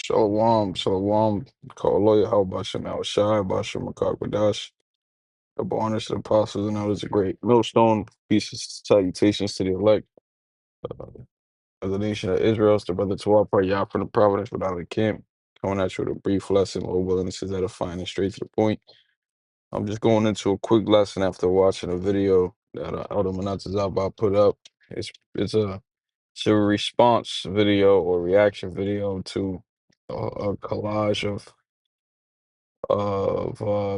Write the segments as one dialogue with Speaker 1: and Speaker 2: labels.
Speaker 1: Shalom, shalom. Call lawyer, how about Shemel Shai, Basha Makakadash, the bonus to the apostles, and others a great millstone. Peace and salutations to the elect uh, of the nation of Israel. It's the brother to our part, Yah from the providence without the camp. Coming at you with a brief lesson, Lord willing, this is edifying and straight to the point. I'm just going into a quick lesson after watching a video that Elder Manatazabah put up. It's a response video or reaction video to a collage of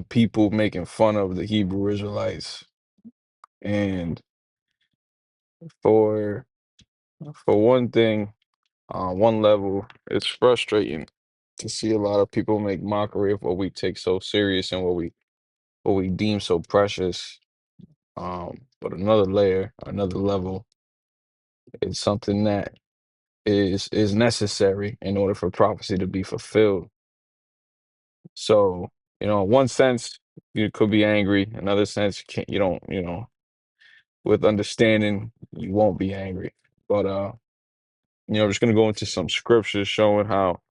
Speaker 1: people making fun of the Hebrew Israelites. And for for one thing, on one level, it's frustrating to see a lot of people make mockery of what we take so serious and what we deem so precious. But another layer, another level, is something that is necessary in order for prophecy to be fulfilled. So, in one sense, you could be angry. Another sense, you don't, with understanding, you won't be angry. But just gonna go into some scriptures showing how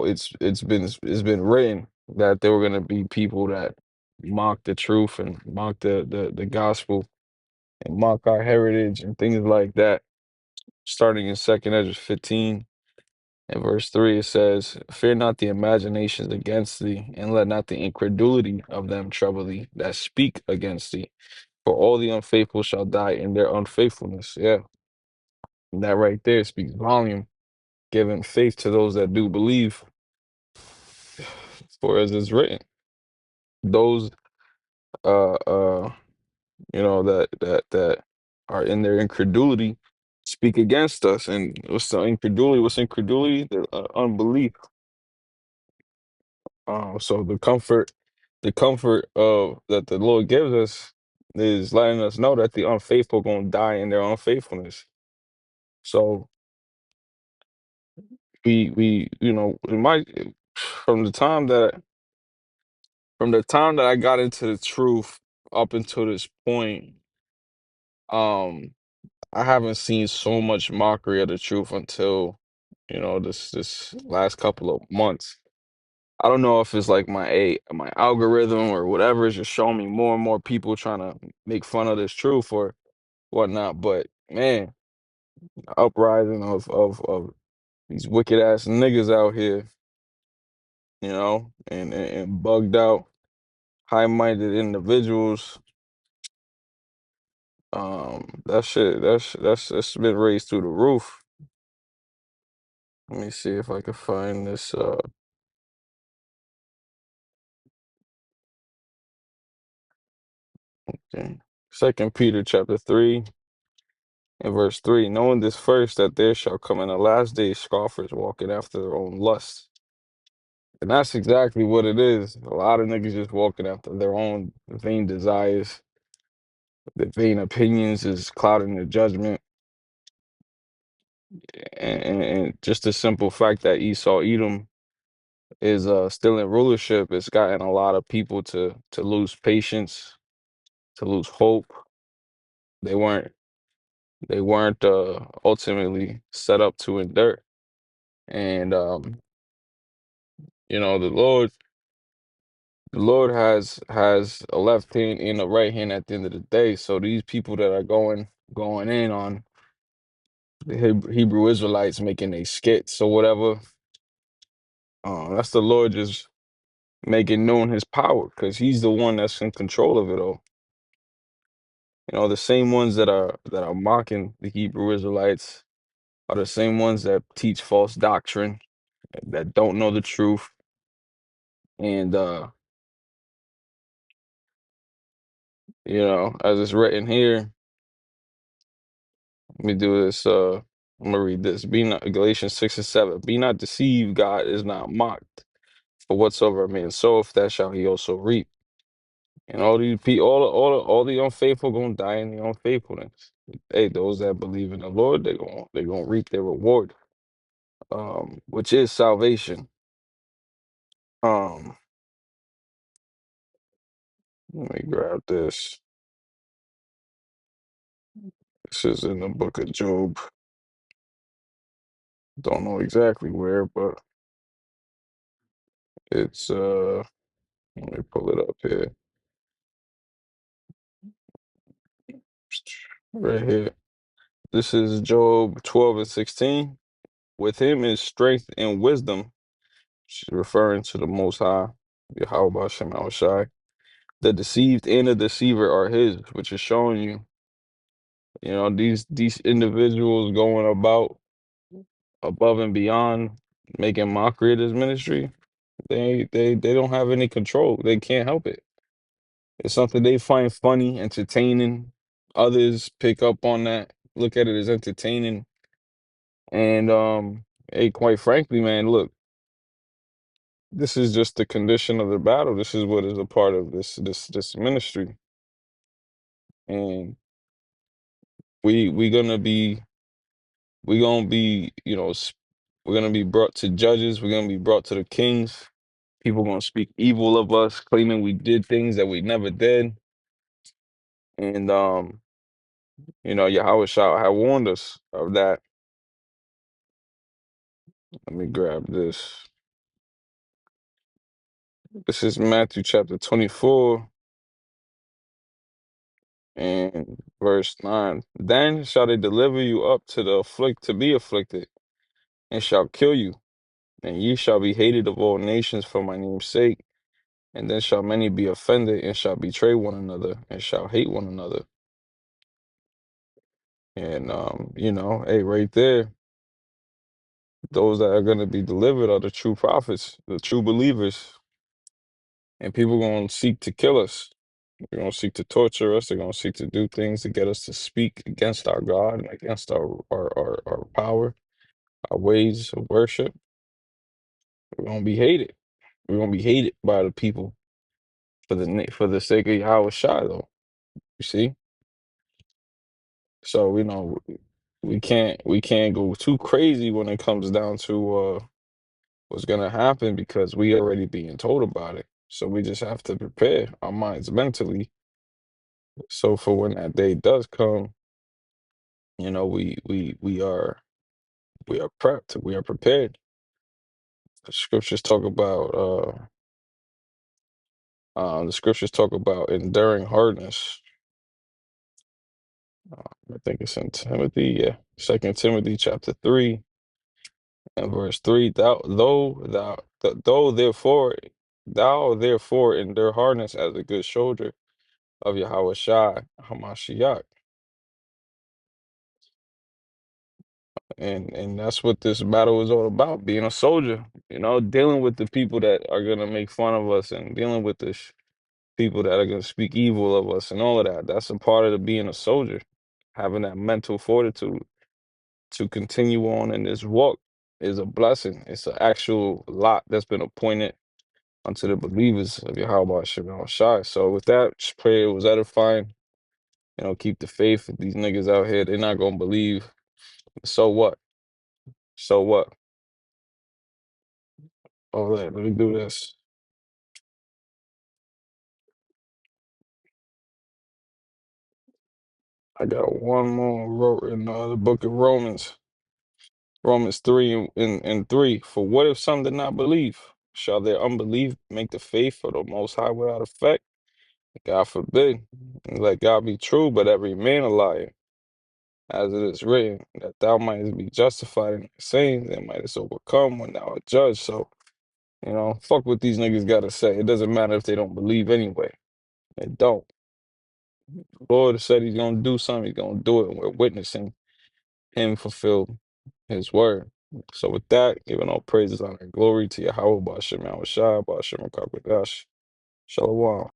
Speaker 1: it's been written that there were gonna be people that mock the truth and mock the gospel and mock our heritage and things like that. Starting in Second Ezra 15 and verse 3, it says, "Fear not the imaginations against thee, and let not the incredulity of them trouble thee that speak against thee. For all the unfaithful shall die in their unfaithfulness." Yeah, and that right there speaks volume, giving faith to those that do believe. For as it's written, those uh uh that are in their incredulity speak against us. And what's the incredulity? What's incredulity? The unbelief. So the comfort of that the Lord gives us is letting us know that the unfaithful gonna die in their unfaithfulness. So we in my from the time that I got into the truth up until this point, um, I haven't seen so much mockery of the truth until this last couple of months. I don't know if it's like my algorithm or whatever is just showing me more and more people trying to make fun of this truth or whatnot. But man, uprising of these wicked ass niggas out here, and bugged out, high minded individuals. That shit, that's been raised through the roof. Let me see if I can find this. Okay. Second Peter chapter 3 and verse 3. Knowing this first, that there shall come in the last days scoffers walking after their own lusts. And that's exactly what it is. A lot of niggas just walking after their own vain desires. Their vain opinions is clouding their judgment. And just the simple fact that Esau Edom is still in rulership, it's gotten a lot of people to lose patience, to lose hope. They weren't ultimately set up to endure. And the Lord has a left hand and a right hand at the end of the day. So these people that are going in on the Hebrew Israelites making a skits or whatever, that's the Lord just making known his power because he's the one that's in control of it all. The same ones that are mocking the Hebrew Israelites are the same ones that teach false doctrine, that don't know the truth. And as it's written here, let me do this. I'm gonna read this. Be not Galatians 6 and 7. Be not deceived, God is not mocked. For whatsoever a man soweth, that shall he also reap. And all these people, all the unfaithful gonna die in their unfaithfulness. Hey, those that believe in the Lord, they gonna reap their reward, which is salvation. Um, Let me grab this. This is in the book of Job. Don't know exactly where, but it's let me pull it up here. Right here. This is Job 12 and 16. With him is strength and wisdom. She's referring to the Most High, Yahweh Shem Shai. The deceived and the deceiver are his, which is showing you, these individuals going about above and beyond, making mockery of this ministry. They don't have any control. They can't help it. It's something they find funny, entertaining. Others pick up on that, look at it as entertaining. And hey, quite frankly, man, look, this is just the condition of the battle. This is what is a part of this ministry. And we gonna be we gonna be, we're gonna be brought to judges, we're gonna be brought to the kings. People gonna speak evil of us, claiming we did things that we never did. And Yahweh Shah had warned us of that. Let me grab this. This is Matthew chapter 24 and verse 9. Then shall they deliver you up to the to be afflicted, and shall kill you, and ye shall be hated of all nations for my name's sake. And then shall many be offended, and shall betray one another, and shall hate one another. And hey, right there, those that are gonna be delivered are the true prophets, the true believers. And people gonna seek to kill us. They're gonna seek to torture us. They're gonna seek to do things to get us to speak against our God and against our power, our ways of worship. We're gonna be hated. We're gonna be hated by the people for for the sake of Yahweh Shai, though. You see? So we can't go too crazy when it comes down to what's gonna happen, because we already being told about it. So we just have to prepare our minds mentally. So for when that day does come, we are prepped, we are prepared. The scriptures talk about enduring hardness. I think it's in Timothy, yeah, Second Timothy chapter 3 and verse 3. Thou therefore endure hardness as a good soldier of Yahweh Shai Hamashiach. And that's what this battle is all about, being a soldier, dealing with the people that are gonna make fun of us, and dealing with the people that are gonna speak evil of us and all of that. That's a part of the being a soldier, having that mental fortitude to continue on in this walk is a blessing. It's an actual lot that's been appointed unto the believers of Yahweh Shem Shai. So with that, just pray it was edifying. Keep the faith. These niggas out here, they're not gonna believe. So what? So what? Oh, let me do this. I got one more wrote in the book of Romans. Romans 3 and 3. For what if some did not believe? Shall their unbelief make the faith of the Most High without effect? God forbid. And let God be true, but every man a liar. As it is written, that thou mightest be justified in the saying, and mightest overcome when thou art judged. So, fuck what these niggas gotta say. It doesn't matter if they don't believe anyway. They don't. The Lord said he's gonna do something, he's gonna do it, and we're witnessing him fulfill his word. So with that, giving all praises, honor, and glory to Yahweh, Ba'ashem Yahushua, Ba'ashem Rakakadash. Shalom.